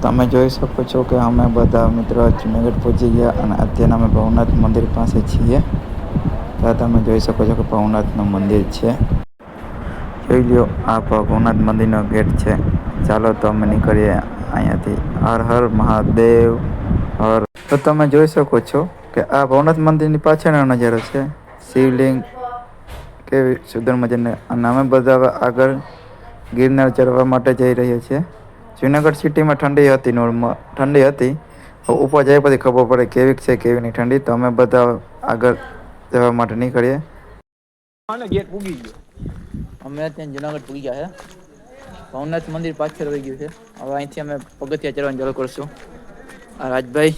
તમે જોઈ શકો છો કે અમે બધા મિત્રો જુનાગઢ પહોંચી ગયા અને અત્યારે અમે ભવનાથ મંદિર પાસે છીએ. તો તમે જોઈ શકો છો કે ભવનાથનું મંદિર છે. જોઈ લ્યો આ ભવનાથ મંદિરનો ગેટ છે. ચાલો તો અમે નીકળીએ અહીંયાથી. હર હર મહાદેવ હર. તો તમે જોઈ શકો છો કે આ ભવનાથ મંદિરની પાછળનો નજારો છે. શિવલિંગ કેવી સુંદર મજાની. અને અમે બધા આગળ ગિરનાર ચડવા માટે જઈ રહ્યા છીએ. જુનાગઢ સિટીમાં ઠંડી હતી, નોર્મલ ઠંડી હતી. ઉપર જાય પછી ખબર પડે કેવી છે કેવી નહીં ઠંડી. તો અમે બધા આગળ જવા માટે નીકળીએ. ગેટ પૂગી ગયો. અમે ત્યાં જુનાગઢ પૂગી ગયા છે. ભવનાથ મંદિર પાછળ રહી ગયું છે. હવે અહીંથી અમે પગથિયા ચડવાનું ચાલુ કરશું. આ રાજભાઈ,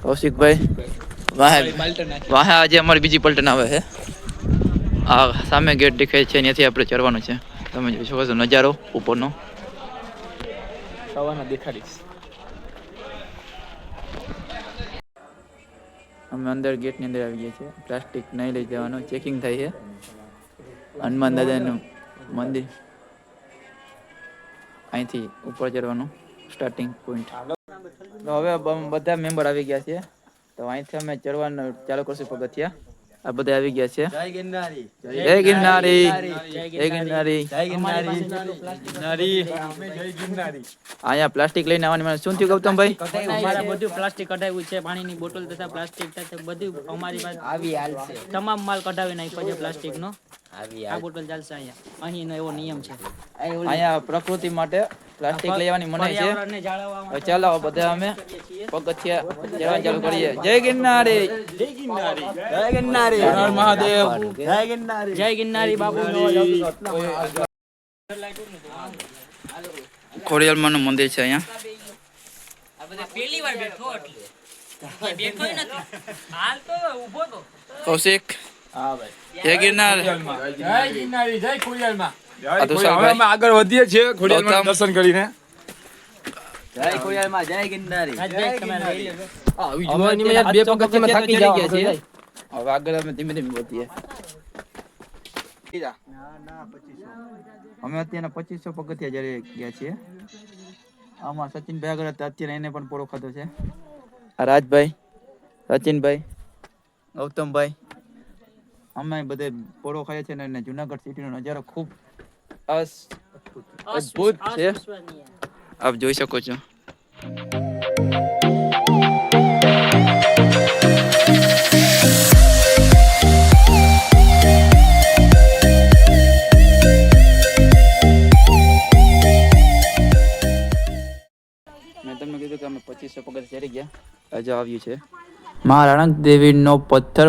કૌશિકભાઈ, વાહ આજે અમારી બીજી પલટન આવે છે. આ સામે ગેટ દેખાય છે, ત્યાંથી આપણે ચડવાનું છે. તમે જોઈ શકો છો નજારો ઉપરનો. સવારના દેખાડીશ. અમે અંદર ગેટની અંદર આવી ગયા છીએ. પ્લાસ્ટિક નહીં લઈ જવાનું, ચેકિંગ થાય છે. હનુમાન દાદાનું મંદિર અહીંથી ઉપર ચડવાનું સ્ટાર્ટિંગ પોઈન્ટ. તો હવે બધા મેમ્બર આવી ગયા છે. તો અહીંથી અમે ચડવાનું ચાલુ કરશું પગથિયા. આ બધા આવી ગયા છે. જય ગિરનારી, જય ગિરનારી, જય ગિરનારી, જય ગિરનારી, જય ગિરનારી. અહીંયા પ્લાસ્ટિક લઈને આવવાની મને શું થયું ગૌતમભાઈ? અમારા બધું પ્લાસ્ટિક કઢાવ્યું છે. પાણીની બોટલ તથા પ્લાસ્ટિક તથા બધું અમારી પાસે આવી હાલ છે. તમામ માલ કઢાવી નાખ્યો છે પ્લાસ્ટિક નો. આ બોટલ ચાલશે અહીંયા. અહીંનો એવો નિયમ છે. અહીંયા પ્રકૃતિ માટે પ્લાસ્ટિક લેવાની મનાઈ છે. ચાલો બધા અમે પગથિયા ચડવા ચાલુ કરીએ. જય ગિરનારી, જય ગિરનારી, જય ગિરનારી, હર મહાદેવ, જય ગિરનારી, જય ગિરનારી બાપુ. ખોડિયારમાંનું મંદિર છે અહીંયા. પહેલી વાર બેઠો એટલે બેઠો નથી. હાલ તો ઊભો તો. કૌશિક, હા ભાઈ. જય ગિરનાર, જય ગિરનારી, જય ખોડિયારમાં. હવે અમે આગળ વધીએ છીએ ખોડિયારમાં દર્શન કરીને. જય ખોડિયારમાં, જય ગિરનારી. બે પગથિયામાં થાકી ગયા છીએ. હવે આગળ અમે ધીમે ધીમે વધીએ. અમે અત્યારે 2500 પગથિયા જઈ ગયા છીએ. આમાં સચિનભાઈ આગળ હતા, અત્યારે એને પણ પોળો ખાધો છે. આ રાજભાઈ, સચિનભાઈ, ગૌતમભાઈ, અમે બધે પોળો ખાઈએ છીએ. અને જુનાગઢ સિટીનો નજારો ખૂબ અદ્ભુત છે. આપ જોઈ શકો છો. મેં તમને કીધું કે અમે 2500 પગથિયા ચડી ગયા. આજે આવ્યું છે મહારાણા દેવીનો પથ્થર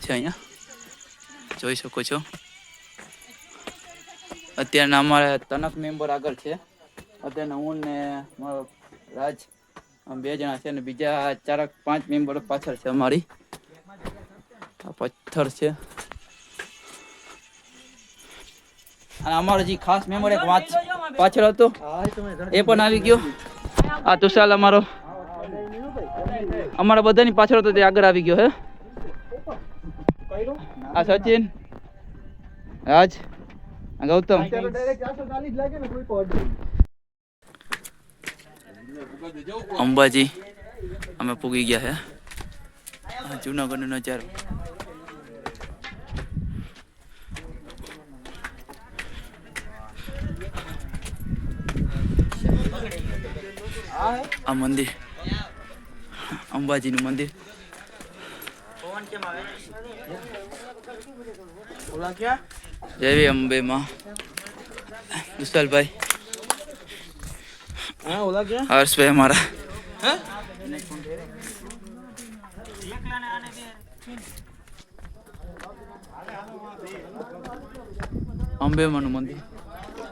છે. અહીંયા જોઈ શકો છો. અત્યારના અમારે તનક મેમ્બર આગળ છે. અત્યારના હું ને મારો રાજ બે જણા છે. અને બીજા 4-5 મેમ્બર પાછળ છે અમારી. આ પથ્થર છે. અને અમારો જે ખાસ મેમ્બર એક પાછળ હતો એ પણ આવી ગયો. આ તુષાલ અમારા બધાની પાછળ હતો તે આગળ આવી ગયો હે. આ સચિન, રાજ, ગૌતમ. અંબાજી અમે પૂગી ગયા છે. જુનાગઢ નો નજારો. આ મંદિર અંબાજીનું મંદિર. જય અંબે માં. વિશાલભાઈ, હર્ષભાઈ અમારા. અંબેમાનું મંદિર.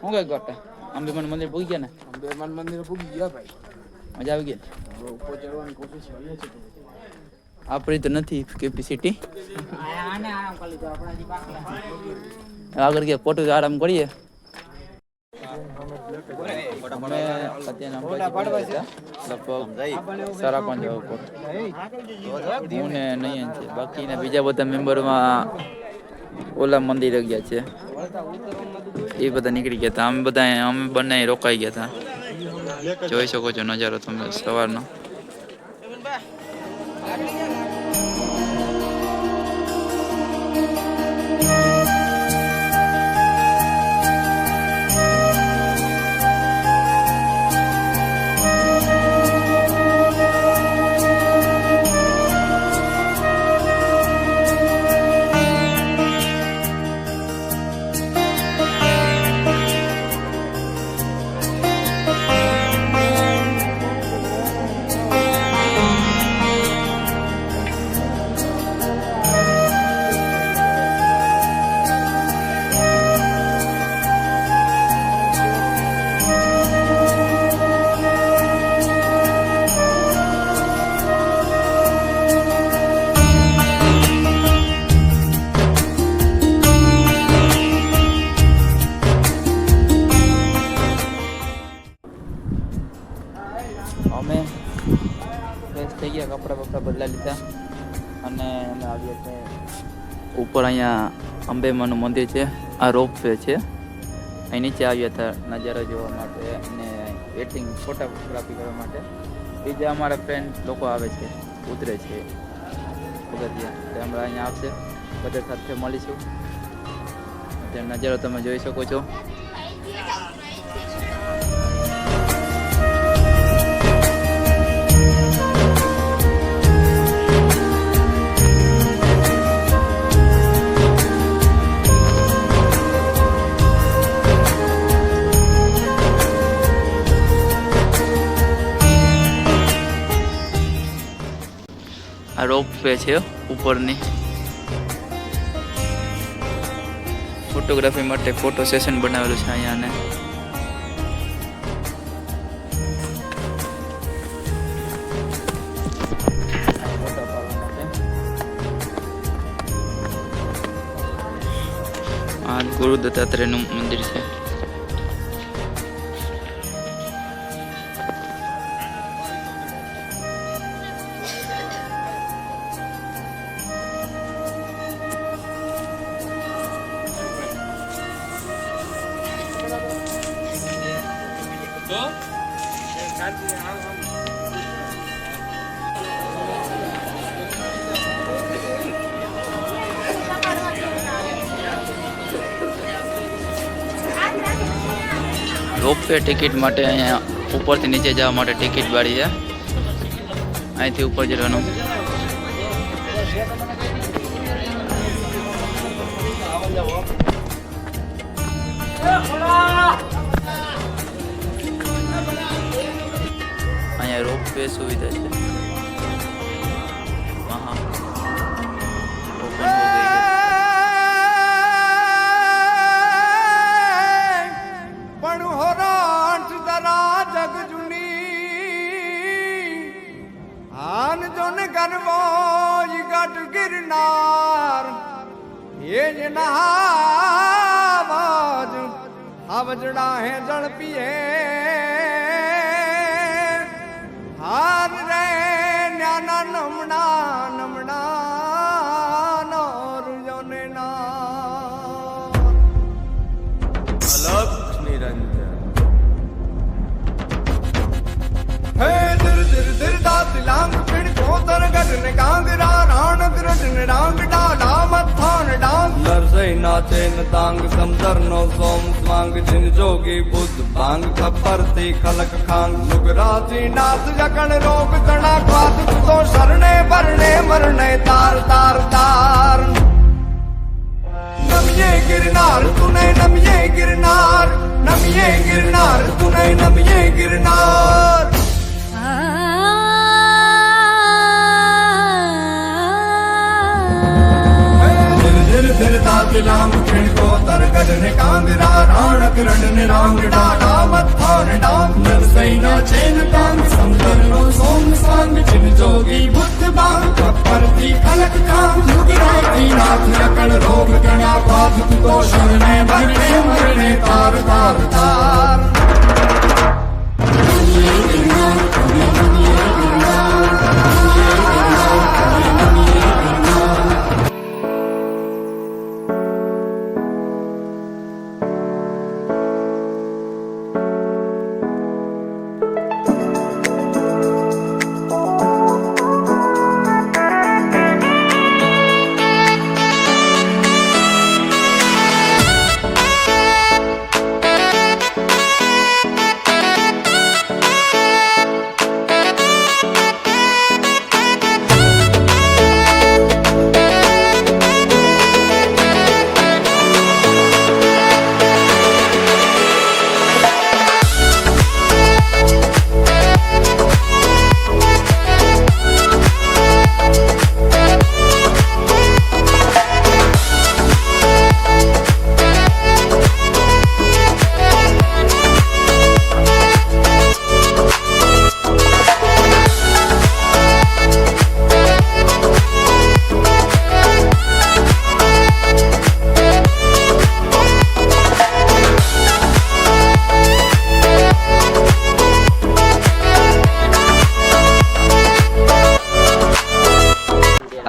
શું કઈ ગોટા અંબેમાનું મંદિર પૂગી ગયા ને? અંબેમાન મંદિર પૂગી ગયા ભાઈ. મજા આવી ગઈ. ઉપર ચડવાની કોશિશ કરીએ છીએ. આપણી તો નથી કેપેસિટી. આગળ ગયા ફોટો આરામ કરીએ. અમે સારા 5 ઉપર હું ને નહીં છે. બાકીના બીજા બધા મેમ્બરમાં ઓલા મંદિરે ગયા છે. એ બધા નીકળી ગયા હતા. અમે બંને રોકાઈ ગયા હતા. જોઈ શકો છો નજારો તમે સવારનો. અમે ફ્રેશ થઈ ગયા, કપડાં બપડા બદલા લીધા અને અમે આવ્યા છે ઉપર. અહીંયા અંબેમાનું મંદિર છે. આ રોપ વે છે. અહીં નીચે આવ્યા હતા નજારો જોવા માટે અને વેટિંગ ફોટોગ્રાફી કરવા માટે. બીજા અમારા ફ્રેન્ડ લોકો આવે છે, ઉતરે છે પગથિયા. તો હમણાં અહીંયા આવશે, બધા સાથે મળીશું. અત્યારે નજારો તમે જોઈ શકો છો. આ રોપ વે છે ઉપરની. ફોટોગ્રાફી માટે ફોટો સેશન બનાવેલું છે અહીંયા. ને આ ગુરુ દત્તાત્રેયનું મંદિર છે. રોપવે ટિકિટ માટે અહીંયા ઉપરથી નીચે જવા માટે ટિકિટ વાળી છે. અહીંથી ઉપર જવાનું. અહીંયા રોપવે સુવિધા છે. હા, ઓપન હો ગઈ है. गिरनार ये जनावाज आवजड़ा है जल पिए हार रे न्याना नमना नमना नौर जोने ना अलग निरंजन हे दिर दिर दिर दात लांग पिड़ कोतर गगन कांगरा राण द्रजन रांग डाला मत्थान डांग नरसई नाचे न तांग समदर नो सोम स्वांग जिन जोगी बुद्ध भांग खपरती खलक खांग नुगराती नाथ जकण रोग तना क्वाद तो शरणे भरणे मरणे तार तार तार नमिये गिरनार तूने नमिये गिरनार नमिये गिरनार तूने नमिये गिरनार लांग खिण को तरगड ने कांगरा राण किरण ने रांग डाला मत्थान डांग नरसैना चैन कांग समदर नो सोम सांग जिन जोगी बुद्ध बांग कपरती खलक कांग नुगराती नाथ लकड़ रोग गणा पाप तो शरणे भरणे मरणे तार तार तार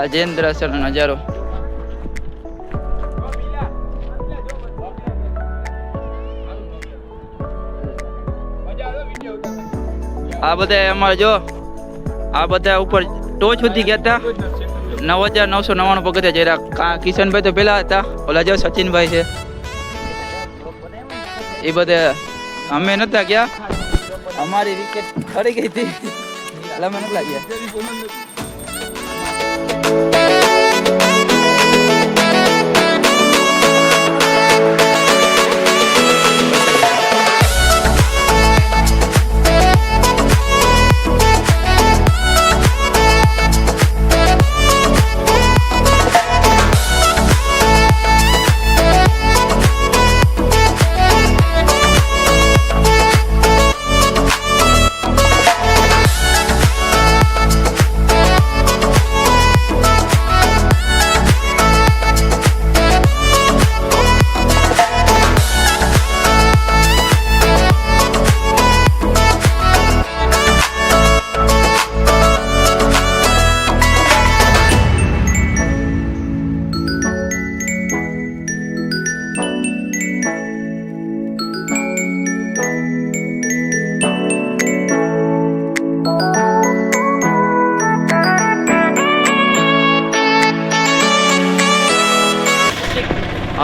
અજેન્દ્ર સર નજારો. આ બધા અમારે જો આ બધા ઉપર ટોચ સુધી ગયા હતા. 9,999 પગથિયા જરા. કિશનભાઈ તો પેલા હતા, ઓલા જો સચિનભાઈ છે એ બધા. અમે નતા ગયા, અમારી વિકેટ ખરી ગઈ હતી એટલે અમે નતા ગયા.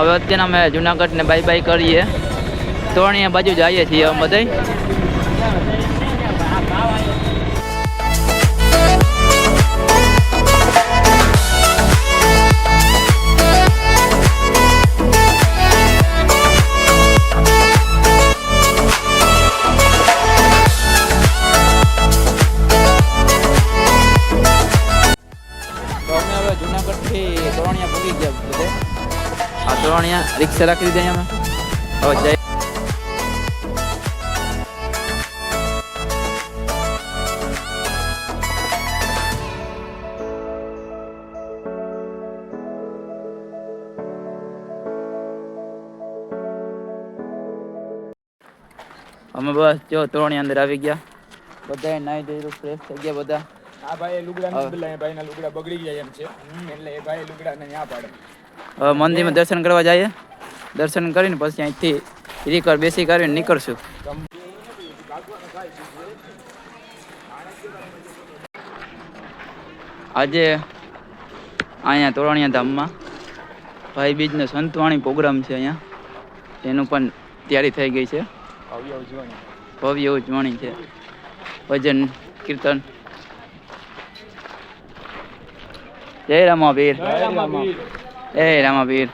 હવે અત્યારે અમે જુનાગઢને બાય બાય કરીએ. તોરણીયા બાજુ જઈએ છીએ અમે બધા. તો અમે હવે જુનાગઢથી તોરણીયા પૂગી ગયા બધે. આ તોરણીયા રિક્ષા રાખી દીધી અમે. હવે જઈ અમે બસ જો તોરણી અંદર આવી ગયા. બધા નાઈ ધોઈ ફ્રેશ થઈ ગયા બધા. આ ભાઈ લુગડા નથી બદલાય, ભાઈના લુગડા બગડી ગયા એમ છે એટલે એ ભાઈ લુગડાને ન્યા પાડે. હવે મંદિરમાં દર્શન કરવા જઈએ. દર્શન કરીને પછી અહીંથી રીકર બેસી કરીને નીકળશું. આજે અહીંયા તોરણીયા ધામમાં ભાઈ બીજનો સંતવાણી પ્રોગ્રામ છે અહીંયા. એનું પણ તૈયારી થઈ ગઈ છે. ભવ્ય ઉજવણી છે. ભજન કીર્તન. જય રામાવીર. જય રામાવીર.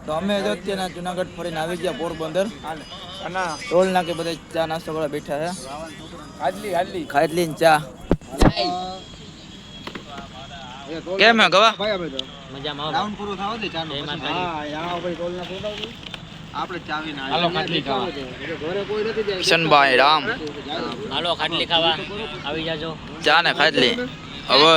તો અમે જો અત્યારના જુનાગઢ ફરીને આવી ગયા પોરબંદર. ટોલ નાકે બધે ચા નાસ્તો કરવા બેઠા છે. ખાટલી ને ચા. કેમ હે ગવા? મજામાં રાઉન્ડ પૂરો થાવ દે ચાનો. હા યા ભાઈ ટોલ ના પૂરો આપણે ચાવી ના હાલો ખાટલી ખાવા. ઘરે કોઈ નથી જાય. કિશનભાઈ રામ. હાલો ખાટલી ખાવા આવી જાજો. ચા ને ખાટલી. હવે